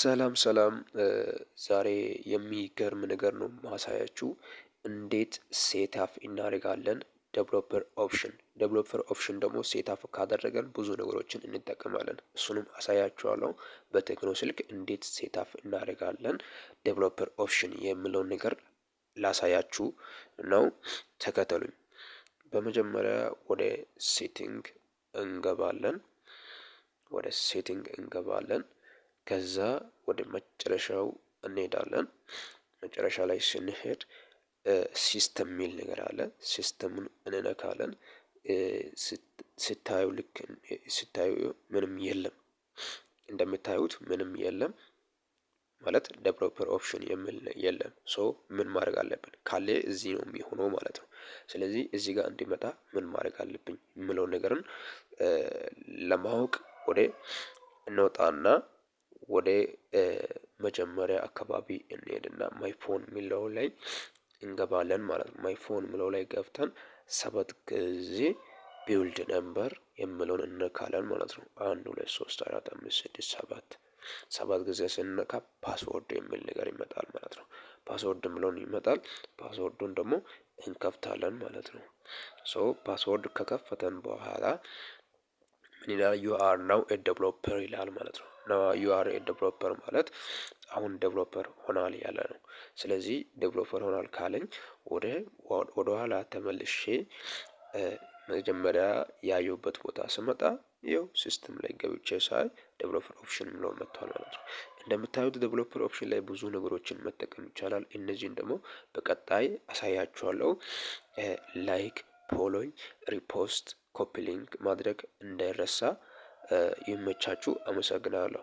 ሰላም ሰላም ዛሬ የሚገርም ነገር ነው ማሳያችሁ። እንዴት ሴትአፕ እናደርጋለን ዴቨሎፐር ኦፕሽን ደግሞ ሴትአፕ ካደረገን ብዙ ነገሮችን እንጠቀማለን። እሱንም አሳያችኋለሁ። በቴክኖ ስልክ እንዴት ሴትአፕ እናደርጋለን ዴቨሎፐር ኦፕሽን የሚለውን ነገር ላሳያችሁ ነው። ተከተሉኝ። በመጀመሪያ ወደ ሴቲንግ እንገባለን። ከዛ ወደ መጨረሻው እንሄዳለን። መጨረሻ ላይ ስንሄድ ሲስተም የሚል ነገር አለ። ሲስተሙን እንነካለን። ስታዩ ምንም የለም። እንደምታዩት ምንም የለም ማለት ዴቨሎፐር ኦፕሽን የሚል የለም። ሶ ምን ማድረግ አለብን? ካለ እዚህ ነው የሚሆነው ማለት ነው። ስለዚህ እዚህ ጋር እንዲመጣ ምን ማድረግ አለብኝ የምለውን ነገርን ለማወቅ እንወጣና ወደ መጀመሪያ አካባቢ እንሄድና ማይ ፎን የሚለው ላይ እንገባለን ማለት ነው። ማይ ፎን የሚለው ላይ ገብተን 7 ጊዜ ቢውልድ ነምበር የሚለውን እንነካለን ማለት ነው። 1 2 3 4 5 6 7 ጊዜ ስንነካ ፓስወርድ የሚል ነገር ይመጣል ማለት ነው። ፓስወርድ የሚለውን ይመጣል። ፓስወርዱን ደግሞ እንከፍታለን ማለት ነው። ሶ ፓስወርድ ከከፈተን በኋላ ምን ይላል? ዩ አር ናው ኤ ዴቨሎፐር ይላል ማለት ነው። ናው ዩ አር ኤ ዴቨሎፐር ማለት አሁን ዴቨሎፐር ሆናል ያለ ነው። ስለዚህ ዴቨሎፐር ሆናል ካለኝ ወደ ኋላ ተመልሼ መጀመሪያ ያየሁበት ቦታ ስመጣ ይኸው ሲስተም ላይ ገብቼ ሳይ ዴቨሎፐር ኦፕሽን የሚለው መጥቷል ማለት ነው። እንደምታዩት ዴቨሎፐር ኦፕሽን ላይ ብዙ ነገሮችን መጠቀም ይቻላል። እነዚህን ደግሞ በቀጣይ አሳያችኋለሁ። ላይክ፣ ፎሎኝ፣ ሪፖስት፣ ኮፒ ሊንክ ማድረግ እንዳይረሳ። ይመቻችሁ። አመሰግናለሁ።